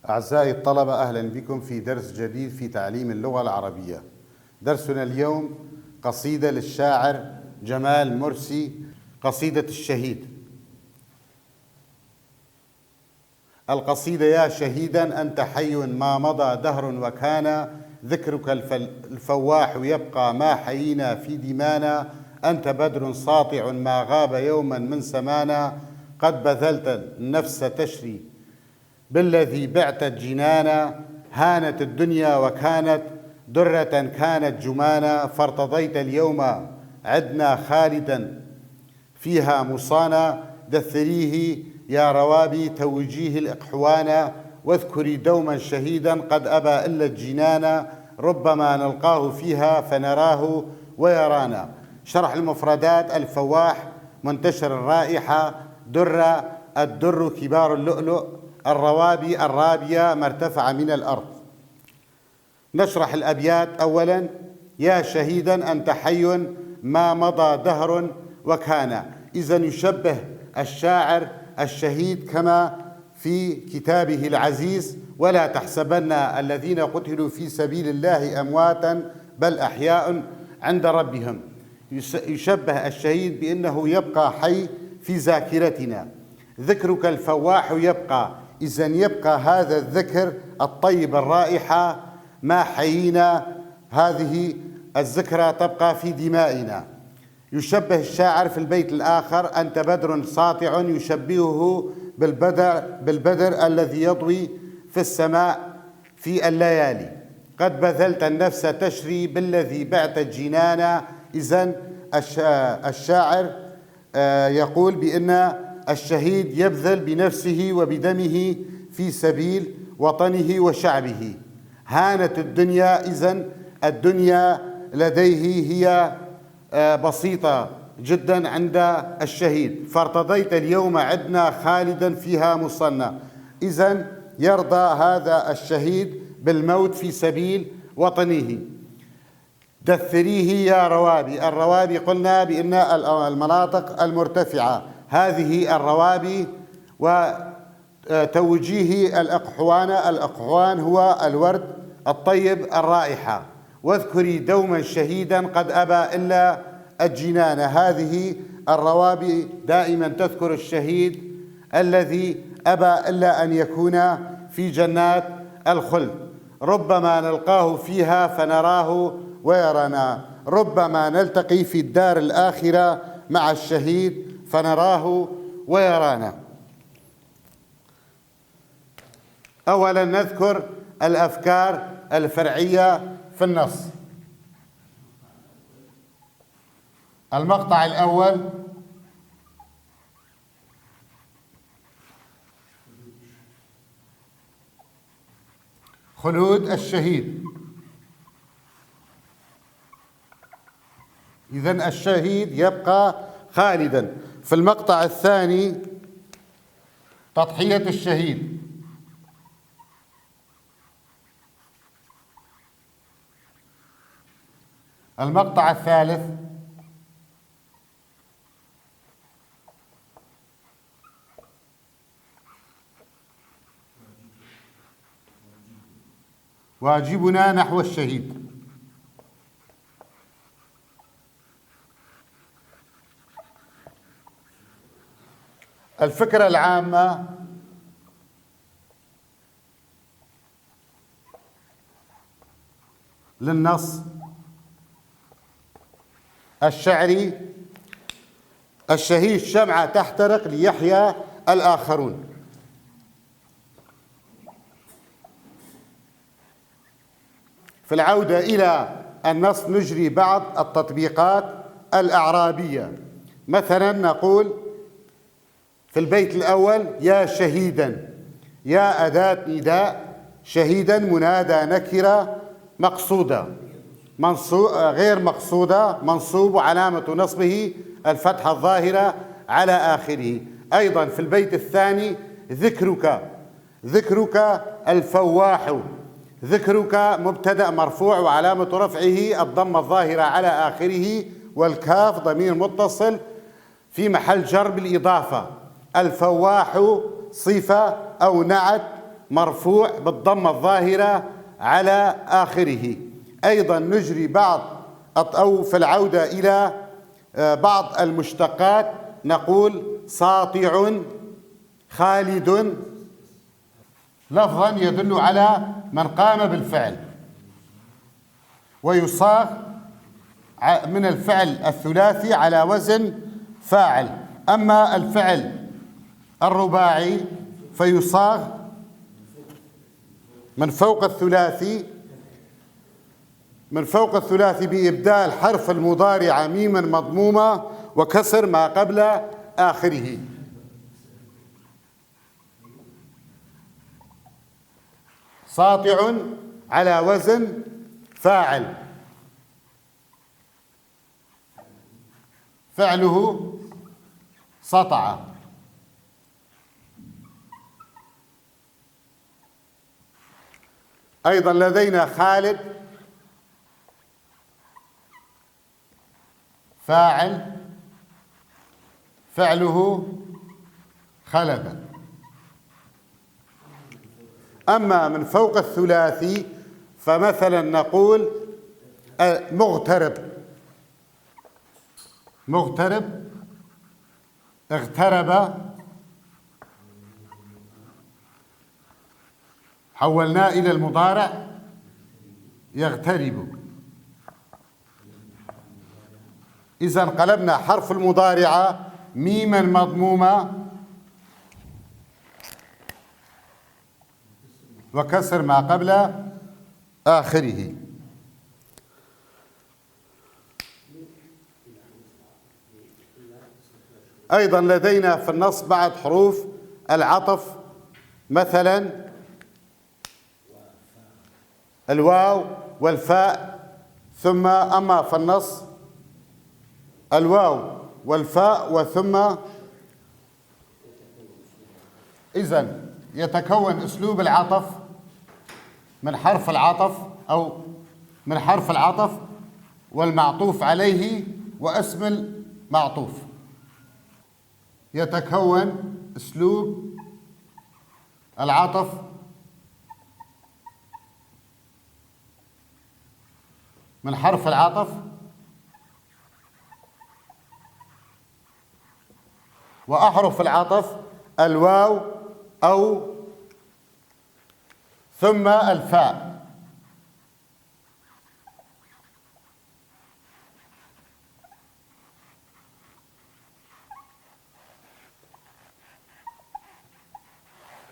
أعزائي الطلبة، أهلا بكم في درس جديد في تعليم اللغة العربية. درسنا اليوم قصيدة للشاعر جمال مرسي، قصيدة الشهيد. القصيدة: يا شهيدا أنت حي ما مضى دهر وكان، ذكرك الفواح يبقى ما حيينا في دمانا، أنت بدر ساطع ما غاب يوما من سمانا، قد بذلت النفس تشري بالذي بعت الجنانا، هانت الدنيا وكانت درة كانت جمانا، فارتضيت اليوم عدنا خالدا فيها مصانا، دثريه يا روابي توجيه الإقحوانا، واذكري دوما شهيدا قد أبى إلا الجنانا، ربما نلقاه فيها فنراه ويرانا. شرح المفردات: الفواح منتشر الرائحة، درة الدر كبار اللؤلؤ، الروابي الرابية ما ارتفع من الأرض. نشرح الأبيات. أولا: يا شهيدا أنت حي ما مضى دهر وكان. إذن يشبه الشاعر الشهيد كما في كتابه العزيز: ولا تحسبن الذين قتلوا في سبيل الله أمواتا بل أحياء عند ربهم. يشبه الشهيد بأنه يبقى حي في ذاكرتنا. ذكرك الفواح يبقى، إذن يبقى هذا الذكر الطيب الرائحة ما حيينا، هذه الذكرى تبقى في دمائنا. يشبه الشاعر في البيت الآخر: أنت بدر ساطع، يشبهه بالبدر الذي يضوي في السماء في الليالي. قد بذلت النفس تشري بالذي بعت الجنانا. إذن الشاعر يقول بأن الشهيد يبذل بنفسه وبدمه في سبيل وطنه وشعبه. هانت الدنيا، إذن الدنيا لديه هي بسيطة جدا عند الشهيد. فارتضيت اليوم عدنا خالدا فيها مصنى. إذن يرضى هذا الشهيد بالموت في سبيل وطنه. دثريه يا روابي. الروابي قلنا بأن المناطق المرتفعة، هذه الروابي. وتوجيه الأقحوان. الأقحوان هو الورد الطيب الرائحة. واذكري دوما شهيدا قد أبى إلا الجنان. هذه الروابي دائما تذكر الشهيد الذي أبى إلا أن يكون في جنات الخلد. ربما نلقاه فيها فنراه ويرانا. ربما نلتقي في الدار الآخرة مع الشهيد فنراه ويرانا. أولا نذكر الأفكار الفرعية في النص. المقطع الأول: خلود الشهيد. إذن الشهيد يبقى خالدا. في المقطع الثاني: تضحية الشهيد. المقطع الثالث: واجبنا نحو الشهيد. الفكرة العامة: للنص الشعري: الشهيد شمعة تحترق ليحيا الآخرون. في العودة إلى النص نجري بعض التطبيقات الأعرابية. مثلا نقول في البيت الأول: يا شهيدا. يا أداة نداء، شهيدا منادى نكرة مقصودة غير مقصودة، منصوب وعلامة نصبه الفتحة الظاهرة على آخره. أيضا في البيت الثاني: ذكرك الفواح. ذكرك مبتدأ مرفوع وعلامة رفعه الضمة الظاهرة على آخره، والكاف ضمير متصل في محل جر بالإضافة. الفواح صفة أو نعت مرفوع بالضمة الظاهرة على آخره. أيضا نجري بعض أو في العودة إلى بعض المشتقات نقول ساطع، خالد، لفظا يدل على من قام بالفعل، ويصاغ من الفعل الثلاثي على وزن فاعل. أما الفعل الرباعي فيصاغ من فوق الثلاثي بإبدال حرف المضارع ميما مضمومة وكسر ما قبل آخره. ساطع على وزن فاعل، فعله سطع. أيضا لدينا خالد فاعل، فعله خلد. أما من فوق الثلاثي فمثلا نقول مغترب، اغترب، حولناه إلى المضارع يغترب. إذا قلبنا حرف المضارعة ميما مضمومة وكسر ما قبل آخره. أيضا لدينا في النص بعض حروف العطف، مثلا الواو والفاء، ثم أما في النص الواو والفاء وثم. إذن يتكون أسلوب العطف من حرف العطف أو من حرف العطف والمعطوف عليه واسم المعطوف. يتكون أسلوب العطف من حرف العطف وأحرف العطف الواو أو ثم الفاء.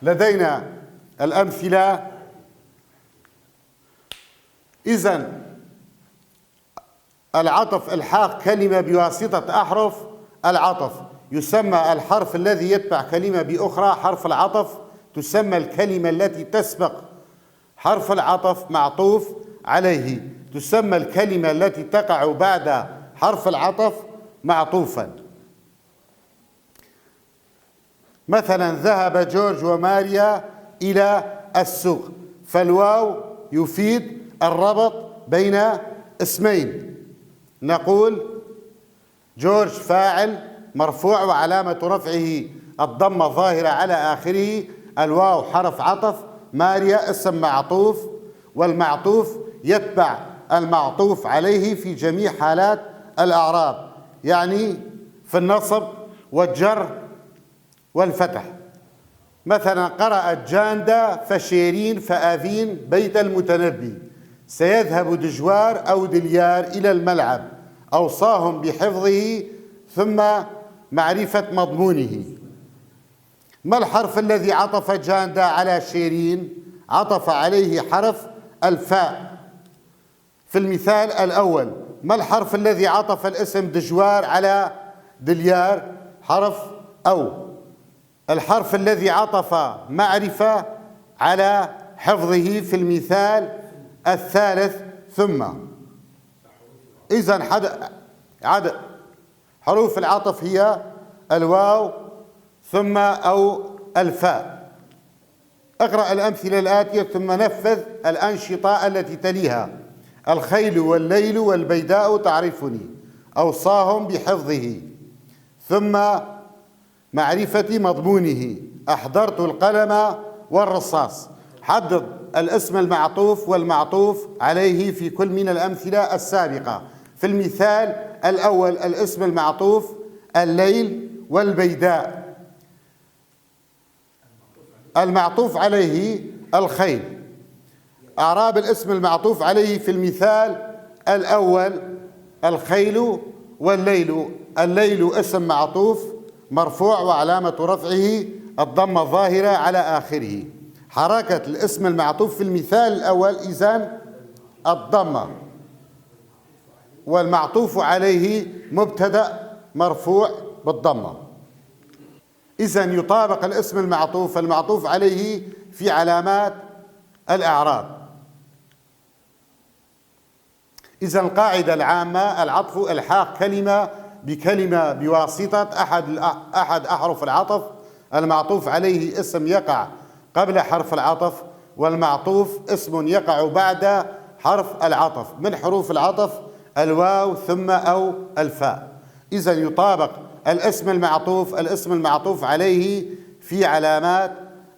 لدينا الأمثلة. إذن العطف الحاق كلمة بواسطة أحرف العطف يسمى الحرف الذي يتبع كلمة بأخرى حرف العطف. تسمى الكلمة التي تسبق حرف العطف معطوف عليه تسمى الكلمة التي تقع بعد حرف العطف معطوفا. مثلا ذهب جورج وماريا إلى السوق، فالواو يفيد الربط بين اسمين. نقول جورج فاعل مرفوع وعلامة رفعه الضمة الظاهرة على آخره، الواو حرف عطف، ماريا اسم معطوف، والمعطوف يتبع المعطوف عليه في جميع حالات الأعراب، يعني في النصب والجر والفتح. مثلا قرأت جاندة فشيرين فآذين بيت المتنبي، سيذهب دجوار أو دليار إلى الملعب، أوصاهم بحفظه ثم معرفة مضمونه. ما الحرف الذي عطف جاندة على شيرين؟ عطف عليه حرف الفاء. في المثال الأول ما الحرف الذي عطف الاسم دجوار على دليار؟ حرف أو. الحرف الذي عطف معرفة على حفظه في المثال الثالث ثم. إذن عدد حروف العطف هي الواو ثم أو الفاء. اقرأ الأمثلة الآتية ثم نفذ الأنشطة التي تليها. الخيل والليل والبيداء تعرفني، أوصاهم بحفظه، ثم معرفة مضمونه، أحضرت القلم والرصاص. حدد الاسم المعطوف والمعطوف عليه في كل من الأمثلة السابقة. في المثال الأول الاسم المعطوف الليل والبيداء، المعطوف عليه الخيل. أعراب الاسم المعطوف عليه في المثال الأول الخيل والليل. الليل اسم معطوف مرفوع وعلامة رفعه الضمة الظاهرة على آخره. حركة الاسم المعطوف في المثال الأول إذن الضمة، والمعطوف عليه مبتدأ مرفوع بالضمة. إذن يطابق الاسم المعطوف المعطوف عليه في علامات الإعراب. إذن القاعدة العامة: العطف إلحاق كلمة بكلمة بواسطة أحد أحرف العطف. المعطوف عليه اسم يقع قبل حرف العطف، والمعطوف اسم يقع بعد حرف العطف. من حروف العطف الواو ثم أو الفاء. إذن يطابق الاسم المعطوف عليه في علامات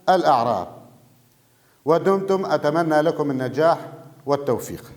الأعراب. ودمتم أتمنى لكم النجاح والتوفيق.